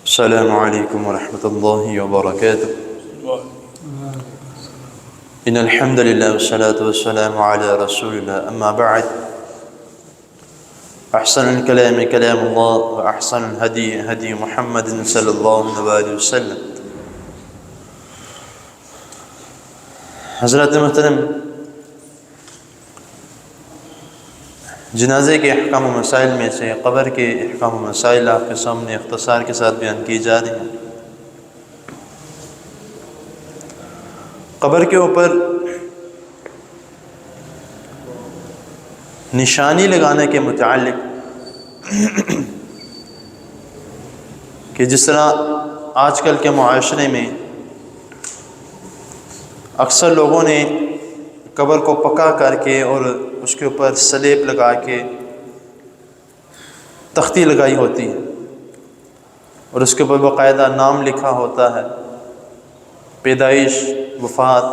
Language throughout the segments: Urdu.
السلام عليكم ورحمة الله وبركاته. إن الحمد لله والصلاة والسلام على رسول الله. أما بعد، أحسن الكلام كلام الله وأحسن الهدي هدي محمد صلى الله عليه وسلم. حضرت محترم، جنازے کے احکام و مسائل میں سے قبر کے احکام و مسائل آپ کے سامنے اختصار کے ساتھ بیان کی جا رہی ہیں۔ قبر کے اوپر نشانی لگانے کے متعلق کہ جس طرح آج کل کے معاشرے میں اکثر لوگوں نے قبر کو پکا کر کے اور اس کے اوپر سلیب لگا کے تختی لگائی ہوتی ہے اور اس کے اوپر باقاعدہ نام لکھا ہوتا ہے، پیدائش، وفات،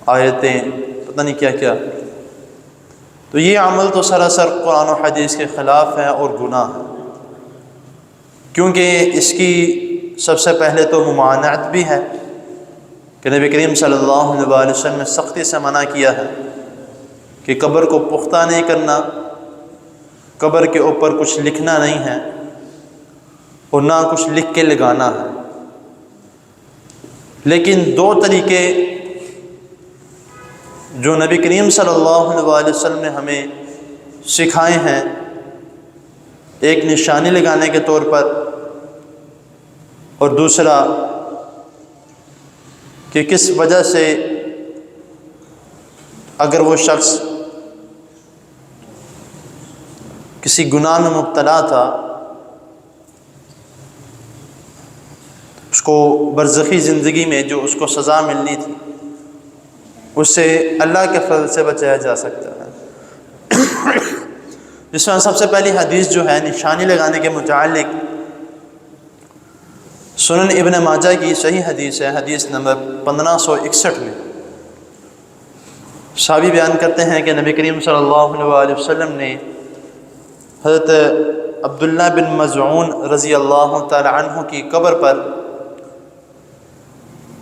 آیتیں، پتہ نہیں کیا کیا۔ تو یہ عمل تو سراسر قرآن و حدیث کے خلاف ہے اور گناہ ہے، کیونکہ اس کی سب سے پہلے تو ممانعت بھی ہے کہ نبی کریم صلی اللہ علیہ وسلم نے سختی سے منع کیا ہے کہ قبر کو پختہ نہیں کرنا، قبر کے اوپر کچھ لکھنا نہیں ہے اور نہ کچھ لکھ کے لگانا ہے۔ لیکن دو طریقے جو نبی کریم صلی اللہ علیہ وسلم نے ہمیں سکھائے ہیں، ایک نشانی لگانے کے طور پر اور دوسرا کہ کس وجہ سے اگر وہ شخص کسی گناہ میں مبتلا تھا، اس کو برزخی زندگی میں جو اس کو سزا ملنی تھی، اس سے اللہ کے فضل سے بچایا جا سکتا ہے۔ جس میں سب سے پہلی حدیث جو ہے نشانی لگانے کے متعلق سنن ابن ماجہ کی صحیح حدیث ہے، حدیث نمبر 1561 میں صحابی بیان کرتے ہیں کہ نبی کریم صلی اللہ علیہ وسلم نے حضرت عبداللہ بن مزعون رضی اللہ تعالی عنہ کی قبر پر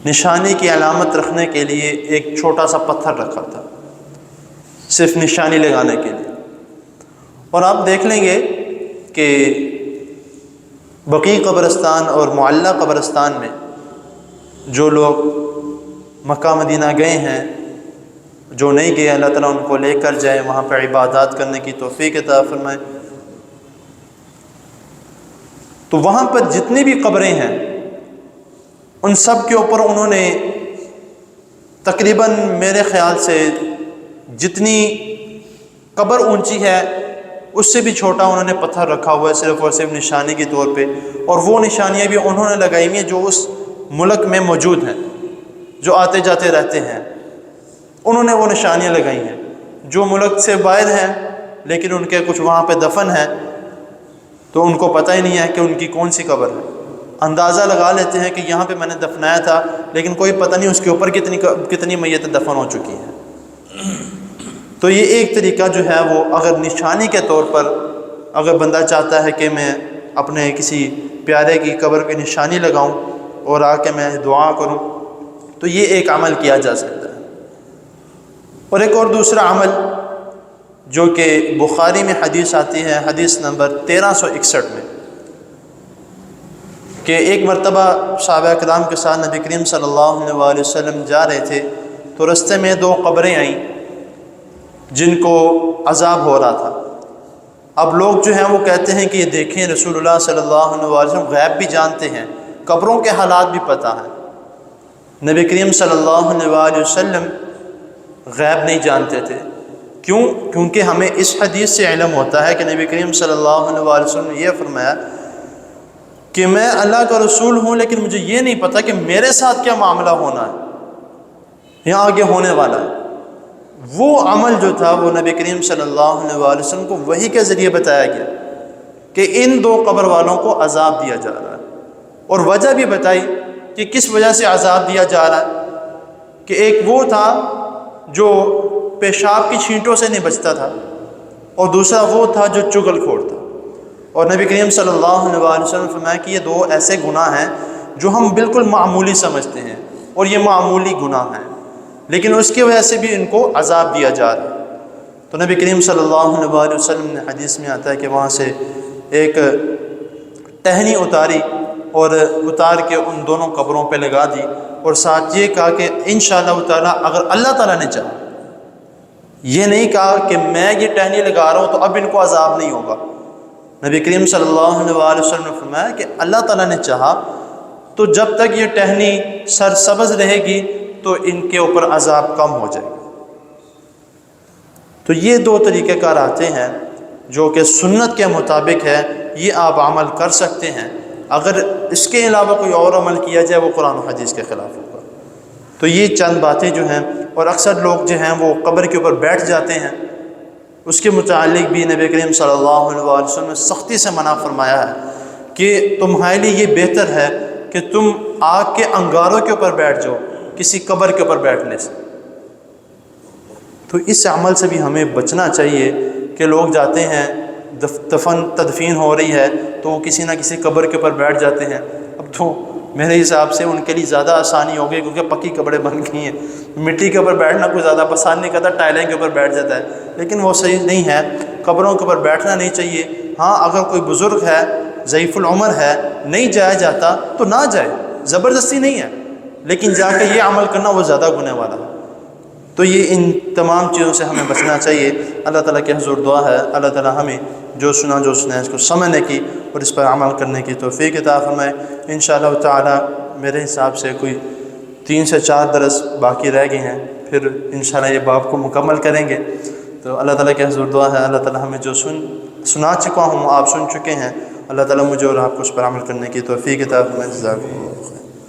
نشانی کی علامت رکھنے کے لیے ایک چھوٹا سا پتھر رکھا تھا، صرف نشانی لگانے کے لیے۔ اور آپ دیکھ لیں گے کہ بقیع قبرستان اور معلی قبرستان میں جو لوگ مکہ مدینہ گئے ہیں، جو نہیں گئے، اللہ تعالیٰ ان کو لے کر جائے، وہاں پہ عبادات کرنے کی توفیق عطا فرمائے۔ تو وہاں پر جتنی بھی قبریں ہیں ان سب کے اوپر انہوں نے تقریباً میرے خیال سے جتنی قبر اونچی ہے اس سے بھی چھوٹا انہوں نے پتھر رکھا ہوا ہے، صرف اور صرف نشانی کے طور پہ۔ اور وہ نشانیاں بھی انہوں نے لگائی ہوئی ہیں جو اس ملک میں موجود ہیں، جو آتے جاتے رہتے ہیں، انہوں نے وہ نشانیاں لگائی ہیں۔ جو ملک سے باہر ہیں لیکن ان کے کچھ وہاں پہ دفن ہیں تو ان کو پتہ ہی نہیں ہے کہ ان کی کون سی قبر ہے، اندازہ لگا لیتے ہیں کہ یہاں پہ میں نے دفنایا تھا، لیکن کوئی پتہ نہیں اس کے اوپر کتنی میتیں دفن ہو چکی ہیں۔ تو یہ ایک طریقہ جو ہے وہ اگر نشانی کے طور پر اگر بندہ چاہتا ہے کہ میں اپنے کسی پیارے کی قبر کی نشانی لگاؤں اور آ کے میں دعا کروں، تو یہ ایک عمل کیا جا سکتا ہے۔ اور ایک اور دوسرا عمل جو کہ بخاری میں حدیث آتی ہے، حدیث نمبر 1361 میں، کہ ایک مرتبہ صحابہ کرام کے ساتھ نبی کریم صلی اللہ علیہ وسلم جا رہے تھے تو رستے میں دو قبریں آئیں جن کو عذاب ہو رہا تھا۔ اب لوگ جو ہیں وہ کہتے ہیں کہ یہ دیکھیں رسول اللہ صلی اللہ علیہ وسلم غیب بھی جانتے ہیں، قبروں کے حالات بھی پتہ ہیں۔ نبی کریم صلی اللہ علیہ وسلم غیب نہیں جانتے تھے، کیوں؟ کیونکہ ہمیں اس حدیث سے علم ہوتا ہے کہ نبی کریم صلی اللہ علیہ وسلم نے یہ فرمایا کہ میں اللہ کا رسول ہوں لیکن مجھے یہ نہیں پتہ کہ میرے ساتھ کیا معاملہ ہونا ہے یا آگے ہونے والا ہے۔ وہ عمل جو تھا وہ نبی کریم صلی اللہ علیہ وسلم کو وحی کے ذریعے بتایا گیا کہ ان دو قبر والوں کو عذاب دیا جا رہا ہے، اور وجہ بھی بتائی کہ کس وجہ سے عذاب دیا جا رہا ہے، کہ ایک وہ تھا جو پیشاب کی چھینٹوں سے نہیں بچتا تھا اور دوسرا وہ تھا جو چغل خور تھا۔ اور نبی کریم صلی اللہ علیہ وسلم نے فرمایا کہ یہ دو ایسے گناہ ہیں جو ہم بالکل معمولی سمجھتے ہیں اور یہ معمولی گناہ ہیں، لیکن اس کی وجہ سے بھی ان کو عذاب دیا جا رہا ہے۔ تو نبی کریم صلی اللہ علیہ وسلم نے حدیث میں آتا ہے کہ وہاں سے ایک ٹہنی اتاری اور اتار کے ان دونوں قبروں پہ لگا دی، اور ساتھ یہ کہا کہ انشاءاللہ تعالیٰ اگر اللہ تعالیٰ نے چاہا، یہ نہیں کہا کہ میں یہ ٹہنی لگا رہا ہوں تو اب ان کو عذاب نہیں ہوگا۔ نبی کریم صلی اللہ علیہ وسلم نے فرمایا کہ اللہ تعالیٰ نے چاہا تو جب تک یہ ٹہنی سرسبز رہے گی تو ان کے اوپر عذاب کم ہو جائے گا۔ تو یہ دو طریقہ کار آتے ہیں جو کہ سنت کے مطابق ہے، یہ آپ عمل کر سکتے ہیں۔ اگر اس کے علاوہ کوئی اور عمل کیا جائے وہ قرآن و حدیث کے خلاف ہوگا۔ تو یہ چند باتیں جو ہیں، اور اکثر لوگ جو ہیں وہ قبر کے اوپر بیٹھ جاتے ہیں، اس کے متعلق بھی نبی کریم صلی اللہ علیہ وسلم نے سختی سے منع فرمایا ہے کہ تمہارے لیے یہ بہتر ہے کہ تم آگ کے انگاروں کے اوپر بیٹھ جاؤ کسی قبر کے اوپر بیٹھنے سے۔ تو اس عمل سے بھی ہمیں بچنا چاہیے کہ لوگ جاتے ہیں، تدفین ہو رہی ہے تو وہ کسی نہ کسی قبر کے اوپر بیٹھ جاتے ہیں۔ اب تو میرے حساب سے ان کے لیے زیادہ آسانی ہو گئی کیونکہ پکی قبریں بن گئی ہیں، مٹی کے اوپر بیٹھنا کوئی زیادہ پسند نہیں کرتا، ٹائلیں کے اوپر بیٹھ جاتا ہے، لیکن وہ صحیح نہیں ہے، قبروں کے اوپر بیٹھنا نہیں چاہیے۔ ہاں اگر کوئی بزرگ ہے، ضعیف العمر ہے، نہیں جایا جاتا تو نہ جائے، زبردستی نہیں ہے، لیکن جا کے یہ عمل کرنا وہ زیادہ گناہ والا ہے۔ تو یہ ان تمام چیزوں سے ہمیں بچنا چاہیے۔ اللہ تعالیٰ کے حضور دعا ہے اللہ تعالیٰ ہمیں جو سنا اس کو سمجھنے کی اور اس پر عمل کرنے کی توفیق عطا فرمائے۔ انشاءاللہ تعالیٰ میرے حساب سے کوئی 3 سے 4 درس باقی رہ گئے ہیں، پھر انشاءاللہ یہ باب کو مکمل کریں گے۔ تو اللہ تعالیٰ کے حضور دعا ہے اللہ تعالیٰ ہمیں جو سنا چکا ہوں آپ سن چکے ہیں، اللہ تعالیٰ مجھے اور آپ کو اس پر عمل کرنے کی توفیق عطا فرمائے۔ جزاکم اللہ خیر۔